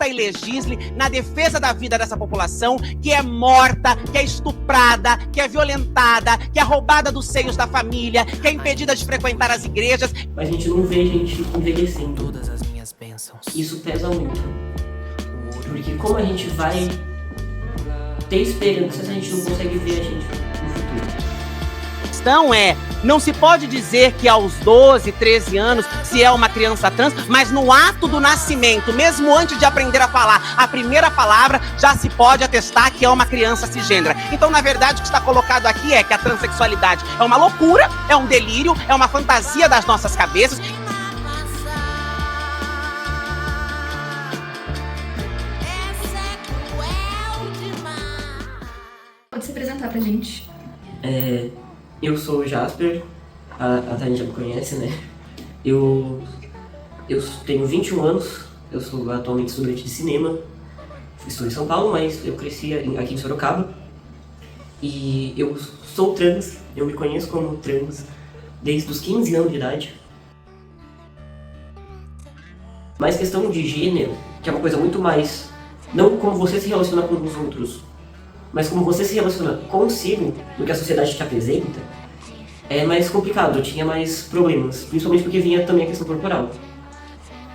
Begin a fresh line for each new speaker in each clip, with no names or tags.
luta e legisle na defesa da vida dessa população que é morta, que é estuprada, que é violentada, que é roubada dos seios da família, que é impedida de frequentar as igrejas.
Mas a gente não vê gente envelhecendo. Todas as minhas bênçãos. Isso pesa muito. Porque como a gente vai ter esperança se a gente não consegue ver a gente no futuro?
A questão é, não se pode dizer que aos 12, 13 anos se é uma criança trans, mas no ato do nascimento, mesmo antes de aprender a falar a primeira palavra, já se pode atestar que é uma criança cisgênera. Então, na verdade, o que está colocado aqui é que a transexualidade é uma loucura, é um delírio, é uma fantasia das nossas cabeças.
Pode se apresentar pra gente.
Eu sou o Jasper, a Thaís já me conhece, né? Eu tenho 21 anos, eu sou atualmente estudante de cinema, estou em São Paulo, mas eu cresci aqui em Sorocaba. E eu sou trans, eu me conheço como trans desde os 15 anos de idade. Mas questão de gênero, que é uma coisa muito mais, não como você se relaciona com os outros, mas como você se relaciona consigo, do que a sociedade te apresenta, é mais complicado, eu tinha mais problemas, principalmente porque vinha também a questão corporal.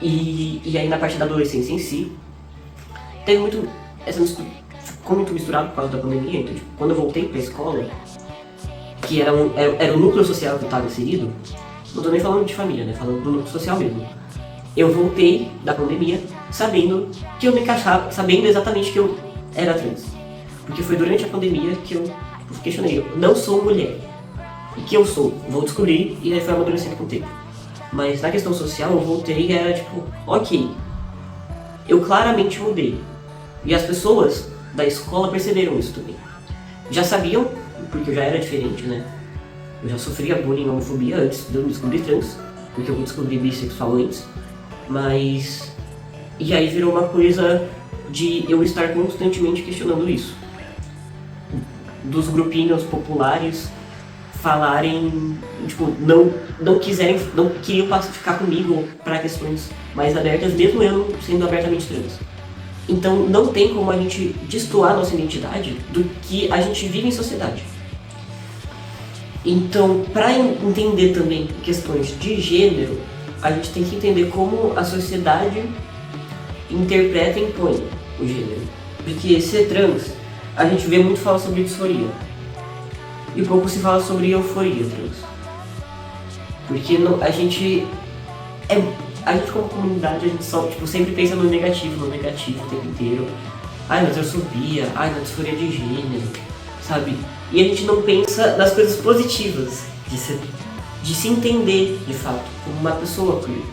E aí na parte da adolescência em si, teve muito, ficou muito misturado por causa da pandemia, então tipo, quando eu voltei pra escola, que era o núcleo social que eu estava inserido, não tô nem falando de família, né, falando do núcleo social mesmo. Eu voltei da pandemia sabendo que eu me encaixava, sabendo exatamente que eu era trans. Porque foi durante a pandemia que eu questionei, eu não sou mulher. E que eu sou, vou descobrir, e aí foi amadurecendo com o tempo. Mas na questão social eu voltei e era tipo, ok, eu claramente mudei. E as pessoas da escola perceberam isso também. Já sabiam, porque eu já era diferente, né? Eu já sofria bullying e homofobia antes de eu me descobrir trans, porque eu me descobri bissexual antes. Mas... E aí virou uma coisa de eu estar constantemente questionando isso. Dos grupinhos populares falarem, tipo, não queriam pacificar comigo para questões mais abertas, mesmo eu não sendo abertamente trans. Então não tem como a gente destoar nossa identidade do que a gente vive em sociedade. Então, para entender também questões de gênero, a gente tem que entender como a sociedade interpreta e impõe o gênero. Porque ser trans, a gente vê muito falar sobre disforia. E pouco se fala sobre euforia trans. Porque a gente como comunidade, a gente só, tipo, sempre pensa no negativo o tempo inteiro. Ai, na transfobia, ai, na disforia de gênero, sabe? E a gente não pensa nas coisas positivas de se entender, de fato, como uma pessoa queer.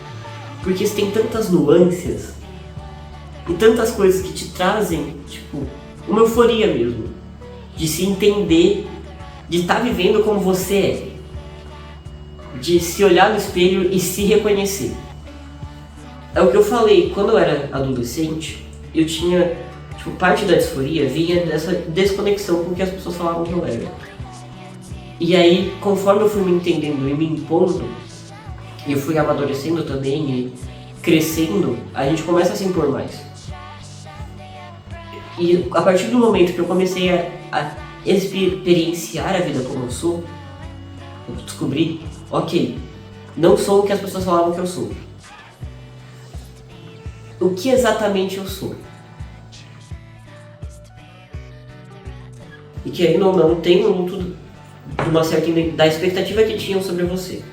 Porque você tem tantas nuances e tantas coisas que te trazem, tipo, uma euforia mesmo, de se entender, de estar vivendo como você é, de se olhar no espelho e se reconhecer. É o que eu falei, quando eu era adolescente, eu tinha, tipo, parte da disforia vinha dessa desconexão com o que as pessoas falavam que eu era. E aí, conforme eu fui me entendendo e me impondo, e eu fui amadurecendo também e crescendo, a gente começa a se impor mais. E a partir do momento que eu comecei a experienciar a vida como eu sou, eu descobri, ok, não sou o que as pessoas falavam que eu sou. O que exatamente eu sou? E que ainda ou não tem um luto de uma certa da expectativa que tinham sobre você.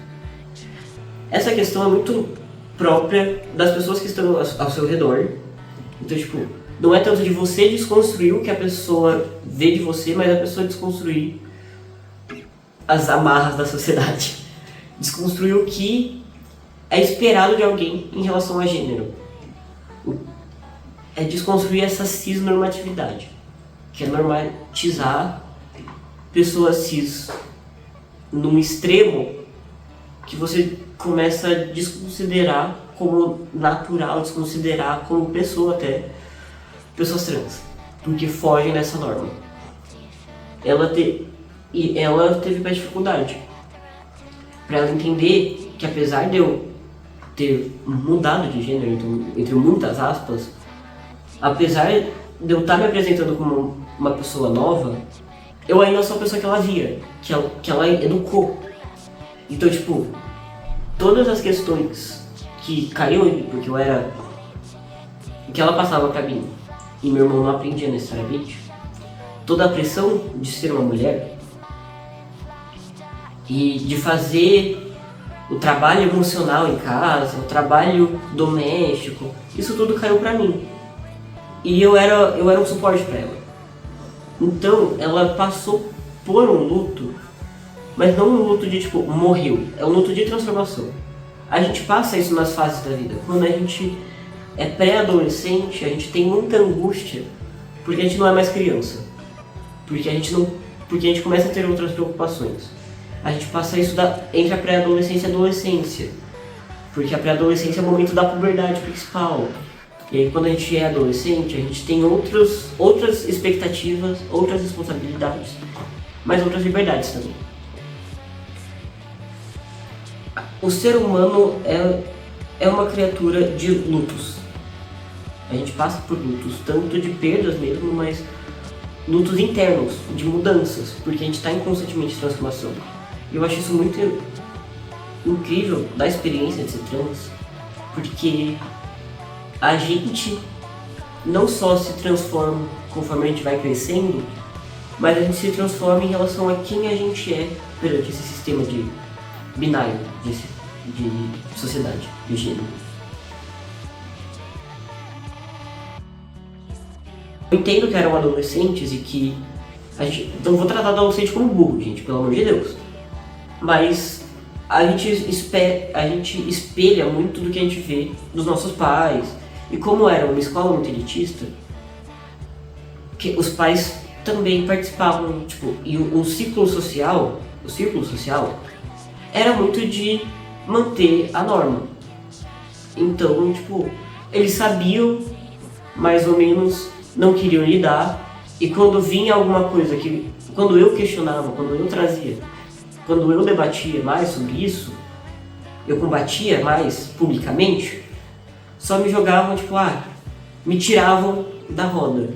Essa questão é muito própria das pessoas que estão ao seu redor. Então, tipo, não é tanto de você desconstruir o que a pessoa vê de você, mas a pessoa desconstruir as amarras da sociedade. Desconstruir o que é esperado de alguém em relação a gênero. É desconstruir essa cisnormatividade, que é normatizar pessoas cis num extremo que você começa a desconsiderar como natural, desconsiderar como pessoa até, pessoas trans, porque fogem dessa norma. Ela teve mais dificuldade para ela entender que, apesar de eu ter mudado de gênero, então, entre muitas aspas, apesar de eu estar me apresentando como uma pessoa nova, eu ainda sou a pessoa que ela via, que ela educou. Então, tipo, todas as questões que caíam em mim, porque eu era... o que ela passava pra mim, e meu irmão não aprendia necessariamente, toda a pressão de ser uma mulher e de fazer o trabalho emocional em casa, o trabalho doméstico, isso tudo caiu pra mim. E eu era um suporte pra ela. Então, ela passou por um luto, mas não um luto de tipo, morreu. É um luto de transformação. A gente passa isso nas fases da vida. Quando a gente é pré-adolescente, a gente tem muita angústia, porque a gente não é mais criança. Porque a gente começa a ter outras preocupações. A gente passa isso entre a pré-adolescência e a adolescência. Porque a pré-adolescência é o momento da puberdade principal. E aí quando a gente é adolescente, a gente tem outras expectativas, outras responsabilidades, mas outras liberdades também. O ser humano é uma criatura de lutos. A gente passa por lutos, tanto de perdas mesmo, mas lutos internos, de mudanças, porque a gente está em constantemente transformação. E eu acho isso muito incrível da experiência de ser trans, porque a gente não só se transforma conforme a gente vai crescendo, mas a gente se transforma em relação a quem a gente é perante esse sistema de binário de sociedade, de gênero. Eu entendo que eram adolescentes e que não vou tratar adolescente como burro, gente, pelo amor de Deus. Mas a gente espelha muito do que a gente vê dos nossos pais. E como era uma escola muito elitista, que os pais também participavam, tipo, e o círculo social era muito de manter a norma. Então, tipo, eles sabiam, mais ou menos, não queriam lidar, e quando vinha alguma coisa que, quando eu questionava, quando eu trazia, quando eu debatia mais sobre isso, eu combatia mais publicamente, só me jogavam, tipo, me tiravam da roda.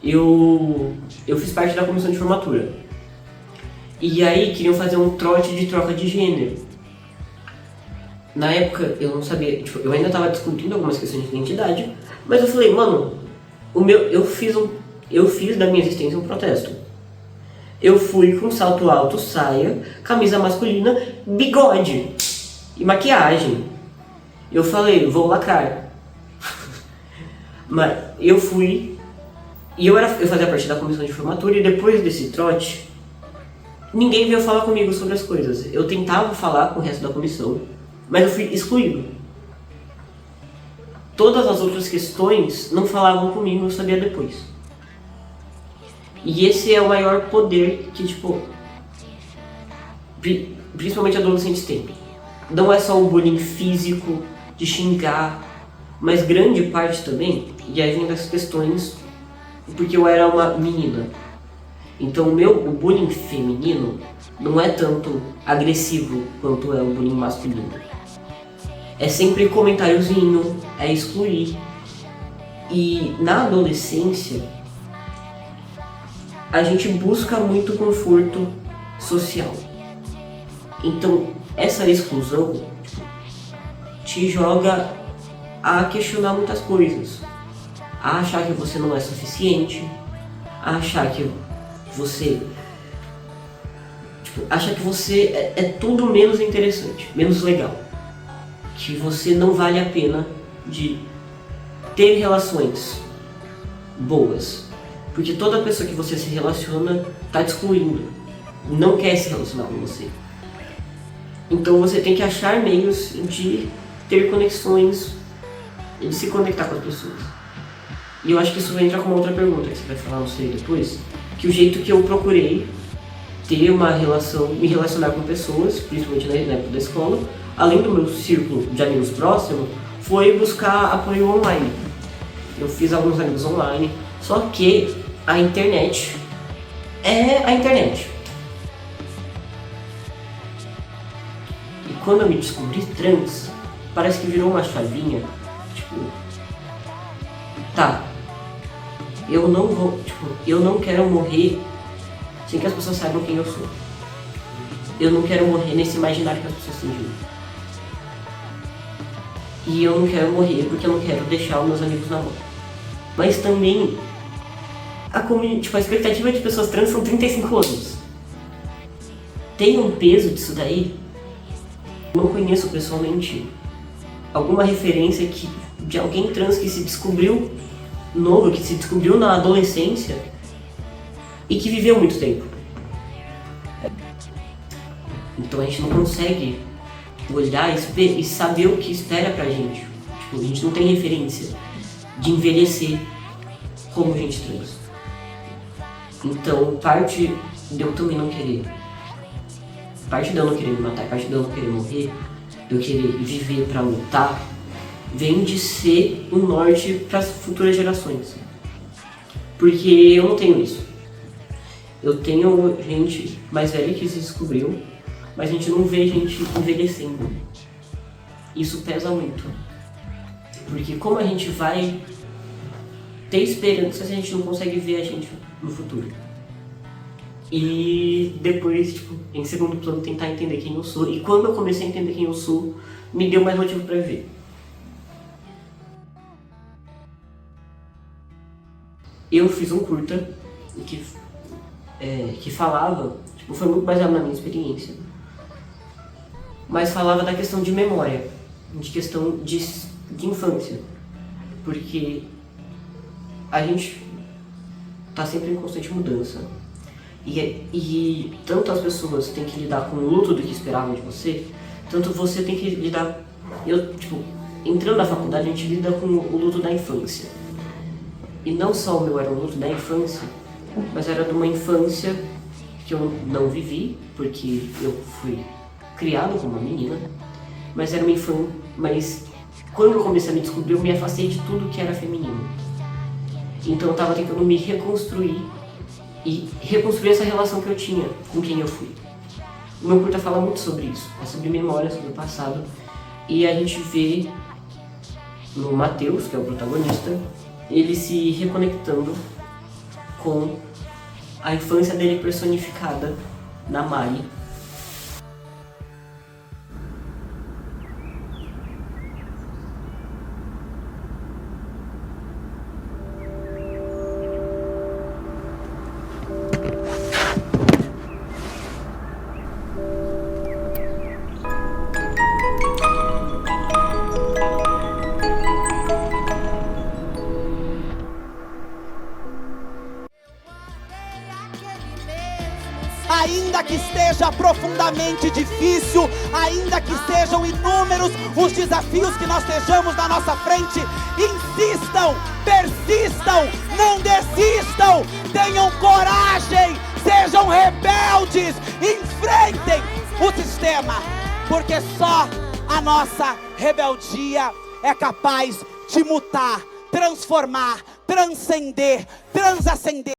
Eu fiz parte da comissão de formatura. E aí queriam fazer um trote de troca de gênero. Na época eu não sabia, tipo, eu ainda estava descobrindo algumas questões de identidade, mas eu falei, mano, eu fiz da minha existência um protesto. Eu fui com salto alto, saia, camisa masculina, bigode e maquiagem. Eu falei, vou lacrar. Mas eu fui, e eu fazia parte da comissão de formatura, e depois desse trote, ninguém veio falar comigo sobre as coisas. Eu tentava falar com o resto da comissão, mas eu fui excluído. Todas as outras questões não falavam comigo, eu sabia depois. E esse é o maior poder que, tipo, principalmente adolescentes têm. Não é só o bullying físico, de xingar, mas grande parte também, e aí vem das questões, porque eu era uma menina. Então o bullying feminino não é tanto agressivo quanto é o bullying masculino. É sempre comentáriozinho, é excluir. E na adolescência, a gente busca muito conforto social. Então essa exclusão te joga a questionar muitas coisas, a achar que você não é suficiente, a achar que você acha que você é tudo menos interessante, menos legal, que você não vale a pena de ter relações boas, porque toda pessoa que você se relaciona está te excluindo, não quer se relacionar com você. Então você tem que achar meios de ter conexões, de se conectar com as pessoas. E eu acho que isso entra com uma outra pergunta que você vai falar, não sei, depois, que o jeito que eu procurei ter uma relação, me relacionar com pessoas, principalmente na época da escola, além do meu círculo de amigos próximos, foi buscar apoio online. Eu fiz alguns amigos online, só que a internet é a internet. E quando eu me descobri trans, parece que virou uma chavinha, tipo, tá, eu não vou, tipo, eu não quero morrer sem que as pessoas saibam quem eu sou. Eu não quero morrer nesse imaginário que as pessoas têm de mim. E eu não quero morrer porque eu não quero deixar os meus amigos na mão. Mas também, a expectativa de pessoas trans são 35 anos. Tem um peso disso daí? Não conheço pessoalmente alguma referência de alguém trans que se descobriu novo, que se descobriu na adolescência e que viveu muito tempo. Então a gente não consegue olhar e saber o que espera pra gente. Tipo, a gente não tem referência de envelhecer como gente trans. Então parte de eu também não querer, parte de eu não querer me matar, parte de eu não querer morrer, de eu querer viver pra lutar, vem de ser um norte para as futuras gerações. Porque eu não tenho isso. Eu tenho gente mais velha que se descobriu, mas a gente não vê gente envelhecendo. Isso pesa muito. Porque como a gente vai ter esperança se a gente não consegue ver a gente no futuro? E depois, tipo, em segundo plano, tentar entender quem eu sou. E quando eu comecei a entender quem eu sou, me deu mais motivo para viver. Eu fiz um curta que falava, tipo, foi muito baseado na minha experiência, mas falava da questão de memória, de questão de infância, porque a gente tá sempre em constante mudança e tanto as pessoas têm que lidar com o luto do que esperavam de você, tanto você tem que lidar. Entrando na faculdade a gente lida com o luto da infância. E não só o meu era um luto da infância, mas era de uma infância que eu não vivi, porque eu fui criado como uma menina, mas era uma infância. Mas quando eu comecei a me descobrir, eu me afastei de tudo que era feminino. Então eu estava tentando me reconstruir e reconstruir essa relação que eu tinha com quem eu fui. O meu curta fala muito sobre isso, é sobre memória, sobre o passado, e a gente vê no Matheus, que é o protagonista, ele se reconectando com a infância dele personificada na Mari.
Ainda que esteja profundamente difícil, ainda que sejam inúmeros os desafios que nós estejamos na nossa frente, insistam, persistam, não desistam, tenham coragem, sejam rebeldes, enfrentem o sistema, porque só a nossa rebeldia é capaz de mutar, transformar, transcender, transascender.